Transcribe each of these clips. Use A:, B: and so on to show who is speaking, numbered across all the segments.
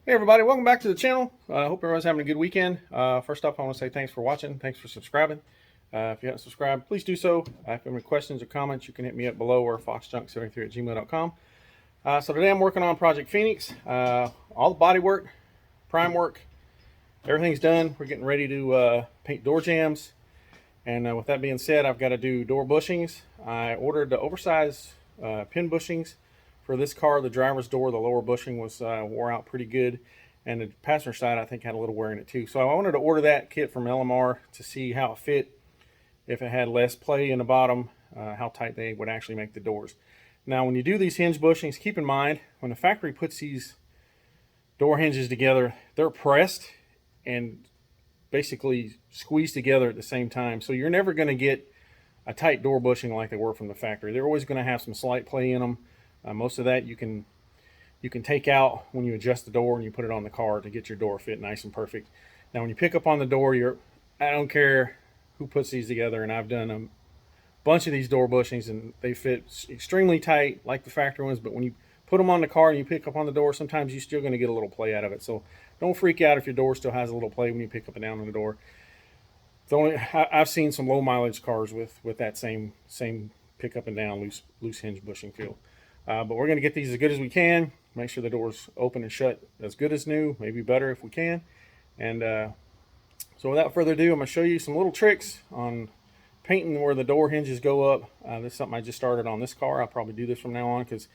A: Hey everybody, welcome back to the channel. I hope everyone's having a good weekend. First off, I want to say thanks for watching. Thanks for subscribing. If you haven't subscribed, please do so. If you have any questions or comments, you can hit me up below or foxjunk73@gmail.com. So today I'm working on Project Phoenix. All the body work, prime work, everything's done. We're getting ready to paint door jambs. And with that being said, I've got to do door bushings. I ordered the oversized pin bushings. For this car, the driver's door, the lower bushing was wore out pretty good, and the passenger side I think had a little wear in it too. So I wanted to order that kit from LMR to see how it fit, if it had less play in the bottom, how tight they would actually make the doors. Now when you do these hinge bushings, keep in mind when the factory puts these door hinges together, they're pressed and basically squeezed together at the same time. So you're never going to get a tight door bushing like they were from the factory. They're always going to have some slight play in them. Most of that you can take out when you adjust the door and you put it on the car to get your door fit nice and perfect. Now when you pick up on the door, I don't care who puts these together, and I've done a bunch of these door bushings and they fit extremely tight like the factory ones, but when you put them on the car and you pick up on the door, sometimes you're still going to get a little play out of it. So don't freak out if your door still has a little play when you pick up and down on the door. I've seen some low mileage cars with that same pick up and down loose hinge bushing feel. But we're going to get these as good as we can. Make sure the doors open and shut as good as new, maybe better if we can. And so without further ado, I'm going to show you some little tricks on painting where the door hinges go up. This is something I just started on this car. I'll probably do this from now on because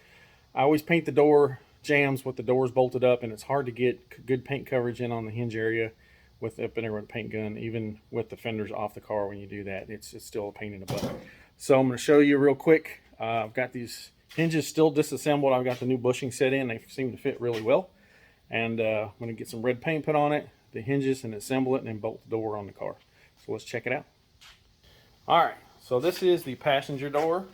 A: I always paint the door jambs with the doors bolted up, and it's hard to get good paint coverage in on the hinge area with up in there with a paint gun. Even with the fenders off the car, when you do that, it's still a pain in the butt. So I'm going to show you real quick. I've got these hinges still disassembled. I've got the new bushing set in. They seem to fit really well. And I'm going to get some red paint put on it, the hinges, and assemble it, and then bolt the door on the car. So let's check it out. Alright, so this is the passenger door.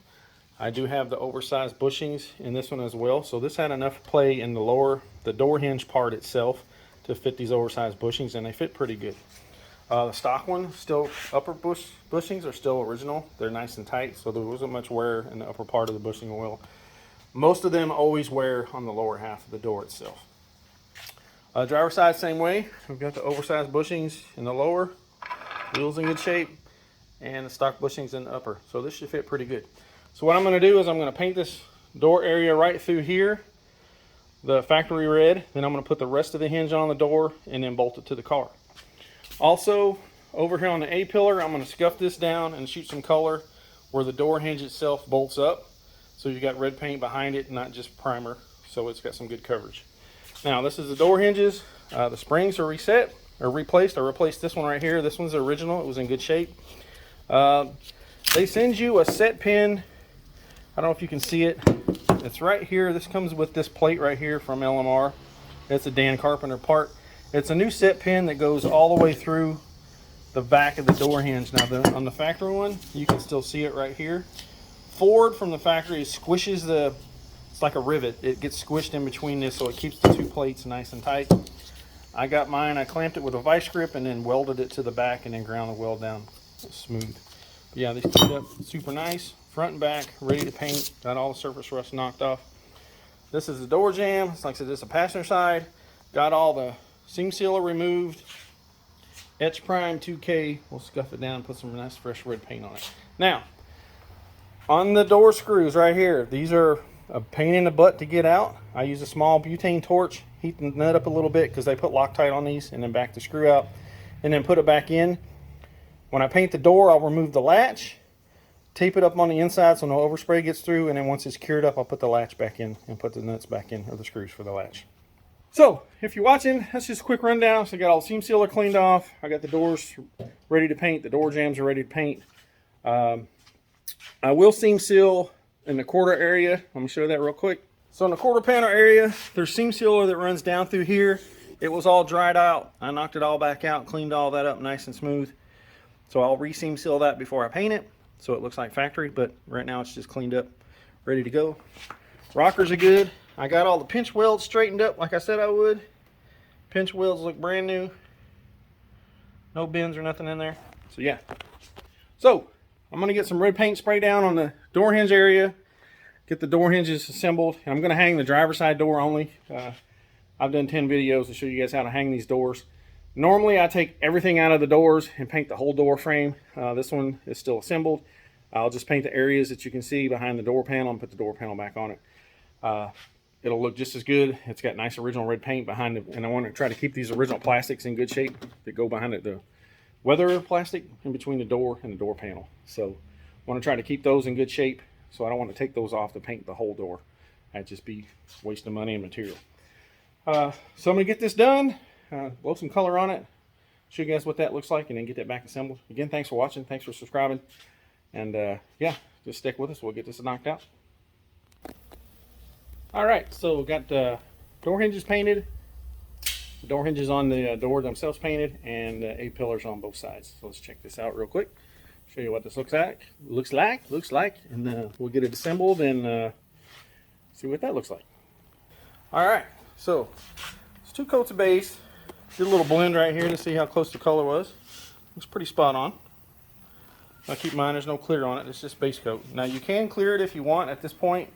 A: I do have the oversized bushings in this one as well. So this had enough play in the door hinge part itself to fit these oversized bushings, and they fit pretty good. The stock one, still upper bushings are still original. They're nice and tight, so there wasn't much wear in the upper part of the bushing oil. Most of them always wear on the lower half of the door itself. Driver's side, same way. We've got the oversized bushings in the lower, wheels in good shape, and the stock bushings in the upper. So this should fit pretty good. So what I'm going to do is I'm going to paint this door area right through here, the factory red. Then I'm going to put the rest of the hinge on the door and then bolt it to the car. Also, over here on the A-pillar, I'm going to scuff this down and shoot some color where the door hinge itself bolts up. So you got red paint behind it, not just primer, so it's got some good coverage. Now, this is the door hinges. The springs are reset or replaced. I replaced this one right here. This one's the original. It was in good shape. They send you a set pin. I don't know if you can see it. It's right here. This comes with this plate right here from LMR. It's a Dan Carpenter part. It's a new set pin that goes all the way through the back of the door hinge. Now on the factory one, you can still see it right here. Forward from the factory, it squishes it's like a rivet. It gets squished in between this, so it keeps the two plates nice and tight. I got mine, I clamped it with a vice grip and then welded it to the back and then ground the weld down smooth. But yeah, these cleaned up super nice, front and back, ready to paint. Got all the surface rust knocked off. This is the door jamb. It's like I said, this is a passenger side. Got all the seam sealer removed. Etch Prime 2K. We'll scuff it down and put some nice fresh red paint on it. Now, on the door screws right here, these are a pain in the butt to get out. I use a small butane torch, heat the nut up a little bit because they put Loctite on these, and then back the screw out and then put it back in. When I paint the door, I'll remove the latch, tape it up on the inside so no overspray gets through, and then once it's cured up, I'll put the latch back in and put the nuts back in, or the screws for the latch. So, if you're watching, that's just a quick rundown. So I got all the seam sealer cleaned off. I got the doors ready to paint. The door jambs are ready to paint. I will seam seal in the quarter area. Let me show you that real quick. So in the quarter panel area, there's seam sealer that runs down through here. It was all dried out. I knocked it all back out, cleaned all that up nice and smooth. So I'll re-seam seal that before I paint it, so it looks like factory, but right now it's just cleaned up, ready to go. Rockers are good. I got all the pinch welds straightened up like I said I would. Pinch welds look brand new. No bends or nothing in there. So yeah. So I'm going to get some red paint spray down on the door hinge area. Get the door hinges assembled. I'm going to hang the driver's side door only. I've done 10 videos to show you guys how to hang these doors. Normally I take everything out of the doors and paint the whole door frame. This one is still assembled. I'll just paint the areas that you can see behind the door panel and put the door panel back on it. It'll look just as good. It's got nice original red paint behind it, and I want to try to keep these original plastics in good shape that go behind it. The weather plastic in between the door and the door panel. So I want to try to keep those in good shape. So I don't want to take those off to paint the whole door. That'd just be wasting money and material. So I'm gonna get this done, blow some color on it, show you guys what that looks like, and then get that back assembled. Again, thanks for watching, thanks for subscribing, and yeah, just stick with us. We'll get this knocked out. All right, so we got door hinges painted, door hinges on the door themselves painted, and A-pillars on both sides. So let's check this out real quick. Show you what this looks like, and we'll get it assembled and see what that looks like. All right, so it's 2 coats of base. Did a little blend right here to see how close the color was. Looks pretty spot on. I'll keep mine, there's no clear on it, it's just base coat. Now you can clear it if you want at this point.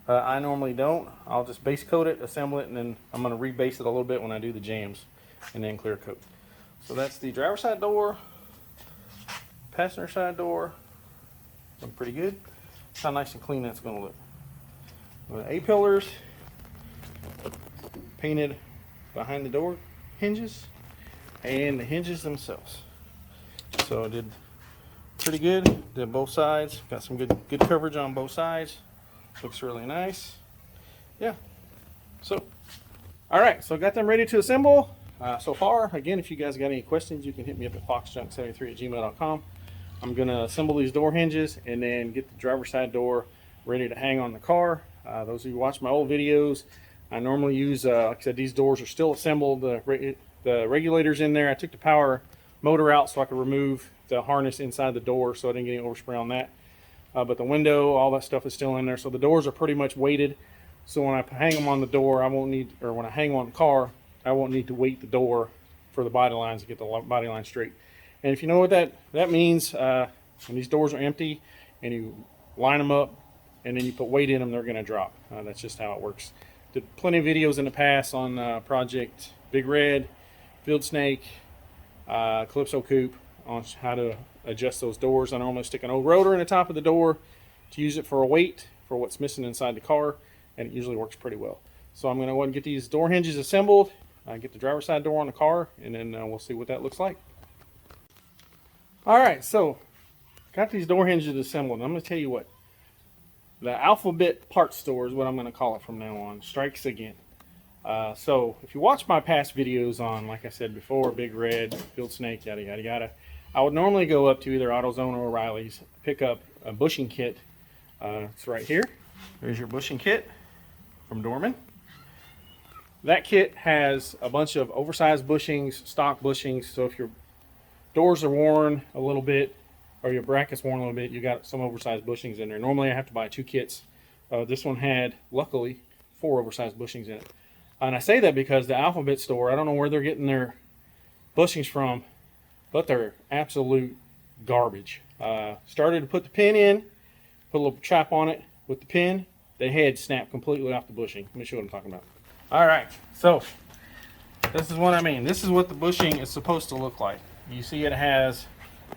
A: I normally don't. I'll just base coat it, assemble it, and then I'm going to rebase it a little bit when I do the jams, and then clear coat. So that's the driver's side door, passenger side door. Looking pretty good. How nice and clean that's going to look. The A-pillars painted behind the door hinges and the hinges themselves. So I did pretty good. Did both sides. Got some good coverage on both sides. Looks really nice. Yeah. So, all right. So got them ready to assemble. So far, again, if you guys got any questions, you can hit me up at foxjunk73@gmail.com. I'm gonna assemble these door hinges and then get the driver's side door ready to hang on the car. Those of you who watch my old videos, I normally use, like I said, these doors are still assembled. The regulators in there. I took the power motor out so I could remove the harness inside the door, so I didn't get any overspray on that. But the window, all that stuff is still in there. So the doors are pretty much weighted. So when I hang them on the door, I won't need, or when I hang them on the car, I won't need to weight the door for the body lines to get the body line straight. And if you know what that means, when these doors are empty and you line them up and then you put weight in them, they're going to drop. That's just how it works. Did plenty of videos in the past on Project Big Red, Field Snake, Calypso Coupe on how to adjust those doors. I normally stick an old rotor in the top of the door to use it for a weight for what's missing inside the car, and it usually works pretty well. So I'm going to go ahead and get these door hinges assembled, get the driver's side door on the car, and then we'll see what that looks like. All right, so got these door hinges assembled. I'm going to tell you what, the Alphabet Parts Store is what I'm going to call it from now on. Strikes again. So if you watch my past videos on, like I said before, Big Red, Field Snake, yada yada yada, I would normally go up to either AutoZone or Orileys, pick up a bushing kit. It's right here. There's your bushing kit from Doorman. That kit has a bunch of oversized bushings, stock bushings. So if your doors are worn a little bit or your bracket's worn a little bit, you got some oversized bushings in there. Normally I have to buy 2 kits. This one had, luckily, 4 oversized bushings in it. And I say that because the Alphabet Store, I don't know where they're getting their bushings from, but they're absolute garbage. Started to put the pin in, put a little trap on it with the pin. The head snapped completely off the bushing. Let me show you what I'm talking about. All right, so this is what I mean. This is what the bushing is supposed to look like. You see it has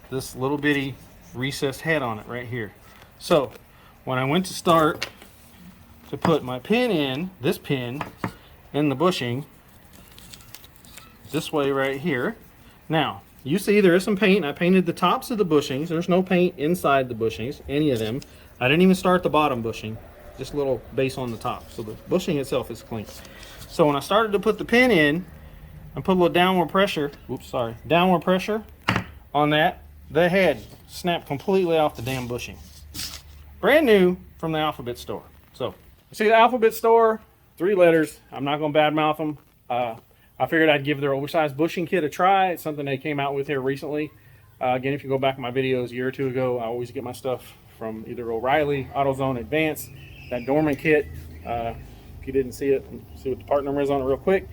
A: this little bitty recessed head on it right here. So when I went to start to put my pin in, this pin in the bushing, this way right here. Now, you see there is some paint. I painted the tops of the bushings. There's no paint inside the bushings, any of them. I didn't even start the bottom bushing, just a little base on the top. So the bushing itself is clean. So when I started to put the pin in, I put a little downward pressure, downward pressure on that, the head snapped completely off the damn bushing. Brand new from the Alphabet Store. So, you see the Alphabet Store, 3 letters. I'm not going to badmouth them. I figured I'd give their oversized bushing kit a try. It's something they came out with here recently. Again, if you go back in my videos a year or 2 ago, I always get my stuff from either O'Reilly, AutoZone Advance, that Doorman kit. If you didn't see it, see what the part number is on it real quick.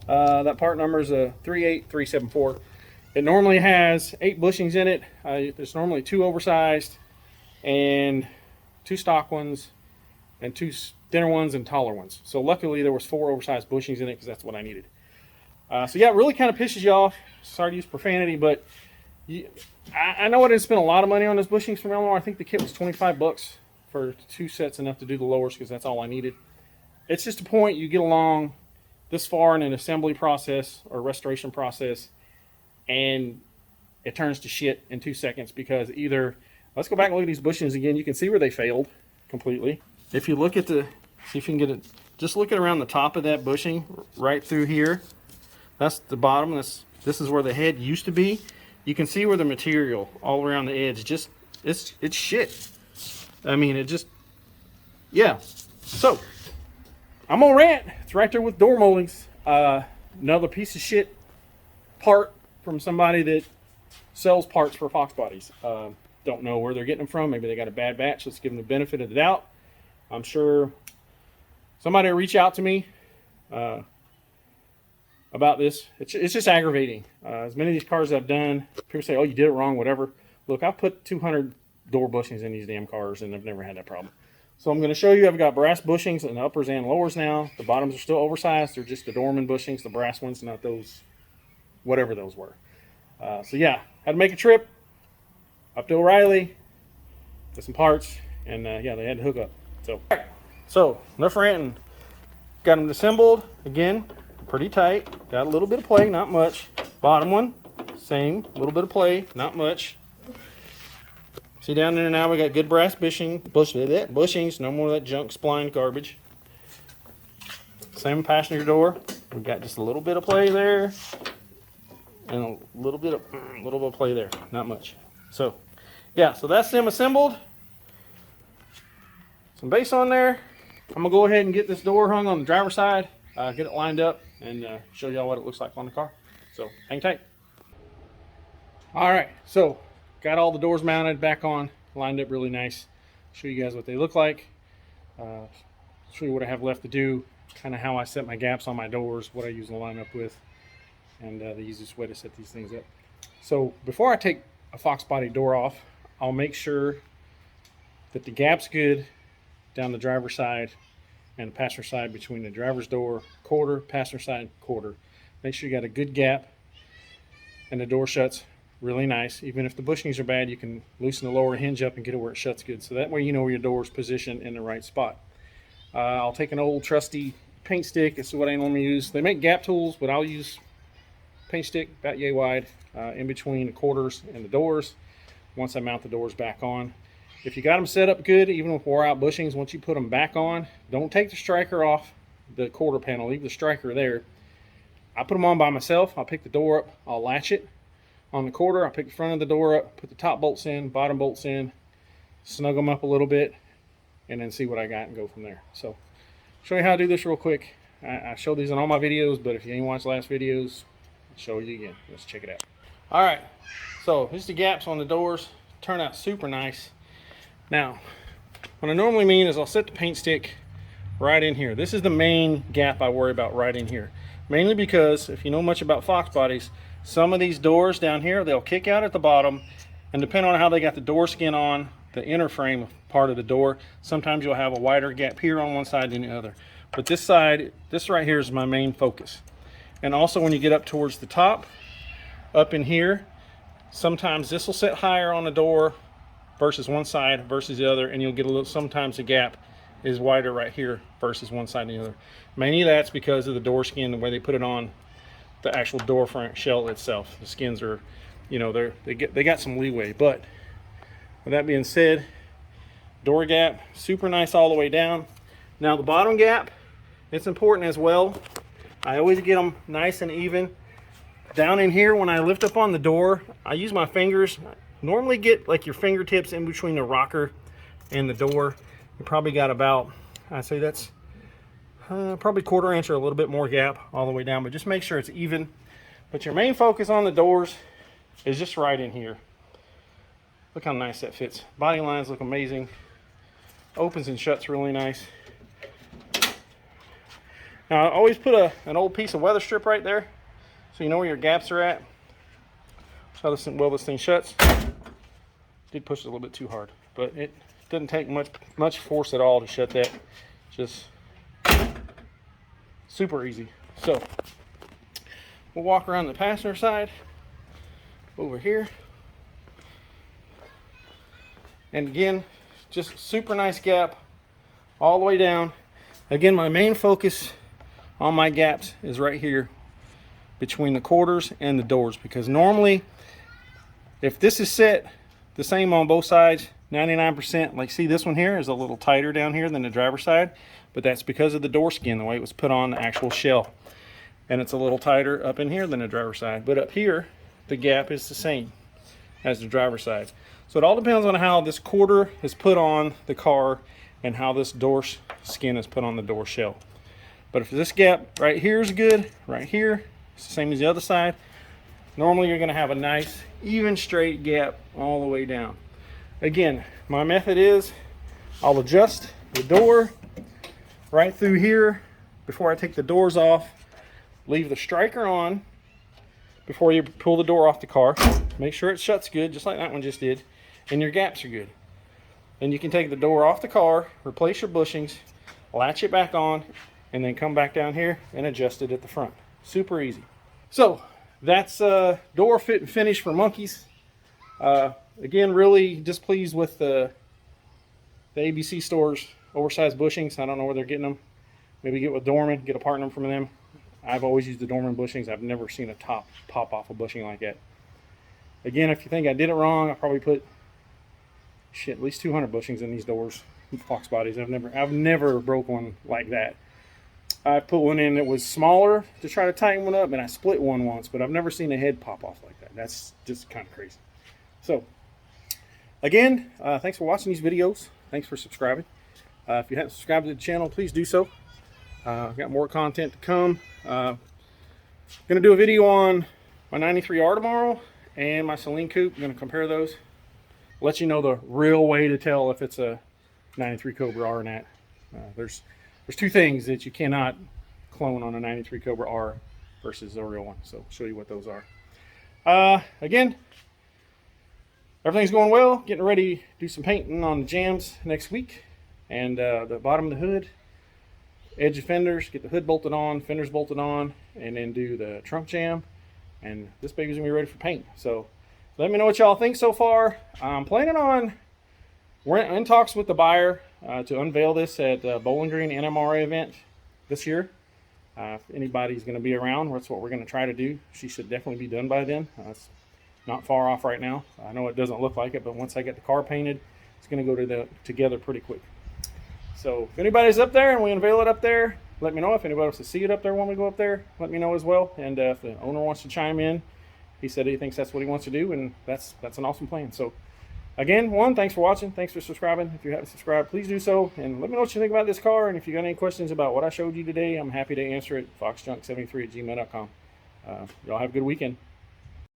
A: That part number is a 38374. It normally has 8 bushings in it. There's normally 2 oversized and 2 stock ones and 2 thinner ones and taller ones. So luckily there was 4 oversized bushings in it because that's what I needed. So yeah, it really kind of pisses you off. Sorry to use profanity, but I know I didn't spend a lot of money on those bushings from Eleanor. I think the kit was 25 bucks for 2 sets, enough to do the lowers because that's all I needed. It's just a point you get along this far in an assembly process or restoration process, and it turns to shit in 2 seconds because either, let's go back and look at these bushings again. You can see where they failed completely. If you look at the, see if you can get it, just look at around the top of that bushing right through here. That's the bottom. This is where the head used to be. You can see where the material all around the edge, just, it's shit. I mean, it just, yeah. So, I'm gonna rant. It's right there with door moldings. Another piece of shit part from somebody that sells parts for Fox bodies. Don't know where they're getting them from. Maybe they got a bad batch. Let's give them the benefit of the doubt. I'm sure somebody will reach out to me about this. It's just aggravating. As many of these cars I've done, people say, oh, you did it wrong, whatever. Look, I've put 200 door bushings in these damn cars, and I've never had that problem. So I'm going to show you, I've got brass bushings in the uppers and lowers now. The bottoms are still oversized. They're just the Doorman bushings, the brass ones, not those, whatever those were. So yeah, had to make a trip up to O'Reilly, get some parts, and yeah, they had to hook up. So enough ranting. Got them assembled again, pretty tight. Got a little bit of play, not much. Bottom one, same, a little bit of play, not much. See down there now, we got good brass bushings, no more of that junk spline garbage. Same passenger door. We got just a little bit of play there, and a little bit of play there, not much. So yeah, so that's them assembled. Some base on there. I'm gonna go ahead and get this door hung on the driver's side, get it lined up, and show y'all what it looks like on the car. So hang tight. All right, so got all the doors mounted back on, lined up really nice. Show you guys what they look like. Show you what I have left to do, kind of how I set my gaps on my doors, what I use to line up with, and the easiest way to set these things up. So before I take a Fox body door off, I'll make sure that the gap's good down the driver's side and the passenger side between the driver's door quarter, passenger side quarter. Make sure you got a good gap and the door shuts really nice. Even if the bushings are bad, you can loosen the lower hinge up and get it where it shuts good. So that way you know where your door is positioned in the right spot. I'll take an old trusty paint stick. This is what I normally use. They make gap tools, but I'll use paint stick about yay wide in between the quarters and the doors once I mount the doors back on. If you got them set up good, even with wore out bushings, once you put them back on, don't take the striker off the quarter panel. Leave the striker there. I put them on by myself. I'll pick the door up. I'll latch it on the quarter. I'll pick the front of the door up, put the top bolts in, bottom bolts in, snug them up a little bit, and then see what I got and go from there. So show you how to do this real quick. I show these in all my videos, but if you ain't watched the last videos, I'll show you again. Let's check it out. All right, so here's the gaps on the doors. Turn out super nice. Now, what I normally mean is I'll set the paint stick right in here. This is the main gap I worry about, right in here. Mainly because, if you know much about Fox bodies, some of these doors down here, they'll kick out at the bottom, and depending on how they got the door skin on, the inner frame part of the door, sometimes you'll have a wider gap here on one side than the other. But this side, this right here is my main focus. And also when you get up towards the top, up in here, sometimes this will sit higher on the door versus one side versus the other, and you'll get a little, sometimes the gap is wider right here versus one side and the other. Mainly that's because of the door skin, the way they put it on the actual door front shell itself. The skins are, you know, they got some leeway. But with that being said, door gap super nice all the way down. Now the bottom gap, it's important as well. I always get them nice and even. Down in here, when I lift up on the door, I use my fingers. Normally get like your fingertips in between the rocker and the door. You probably got about, I'd say that's probably 1/4 inch or a little bit more gap all the way down, but just make sure it's even. But your main focus on the doors is just right in here. Look how nice that fits. Body lines look amazing. Opens and shuts really nice. Now I always put an old piece of weather strip right there so you know where your gaps are at. So this thing shuts. Did push it a little bit too hard, but it Doesn't take much force at all to shut that. Just super easy. So we'll walk around the passenger side over here. And again, just super nice gap all the way down. Again, my main focus on my gaps is right here between the quarters and the doors, because normally if this is set the same on both sides, 99%, like see this one here is a little tighter down here than the driver's side, but that's because of the door skin, the way it was put on the actual shell. And it's a little tighter up in here than the driver's side, but up here the gap is the same as the driver's side. So it all depends on how this quarter is put on the car and how this door skin is put on the door shell. But if this gap right here is good, right here, it's the same as the other side, normally you're going to have a nice even straight gap all the way down. Again, my method is I'll adjust the door right through here before I take the doors off. Leave the striker on before you pull the door off the car. Make sure it shuts good, just like that one just did, and your gaps are good. Then you can take the door off the car, replace your bushings, latch it back on, and then come back down here and adjust it at the front. Super easy. So that's door fit and finish for Monkeys. Again, really displeased with the ABC stores oversized bushings. I don't know where they're getting them. Maybe get with Doorman, get a partner from them. I've always used the Doorman bushings. I've never seen a top pop off a bushing like that. Again, if you think I did it wrong, I probably put at least 200 bushings in these doors, Fox bodies. I've never broke one like that. I put one in that was smaller to try to tighten one up, and I split one once, but I've never seen a head pop off like that. That's just kind of crazy. So again, thanks for watching these videos. Thanks for subscribing. If you haven't subscribed to the channel, please do so. I've got more content to come. Gonna do a video on my 93R tomorrow and my Celine Coupe. I'm gonna compare those. Let you know the real way to tell if it's a 93 Cobra R or not. There's two things that you cannot clone on a 93 Cobra R versus the real one. So I'll show you what those are. Again, everything's going well. Getting ready to do some painting on the jams next week. And the bottom of the hood, edge of fenders, get the hood bolted on, fenders bolted on, and then do the trunk jam. And this baby's gonna be ready for paint. So let me know what y'all think so far. I'm planning on, we're in talks with the buyer to unveil this at Bowling Green NMRA event this year. If anybody's going to be around, that's what we're going to try to do. She should definitely be done by then. It's not far off right now. I know it doesn't look like it, but once I get the car painted, it's going to go together pretty quick. So if anybody's up there and we unveil it up there, let me know. If anybody wants to see it up there when we go up there, let me know as well. And if the owner wants to chime in, he said he thinks that's what he wants to do, and that's an awesome plan. So again, thanks for watching. Thanks for subscribing. If you haven't subscribed, please do so. And let me know what you think about this car. And if you got any questions about what I showed you today, I'm happy to answer it. foxjunk73@gmail.com. Y'all have a good weekend.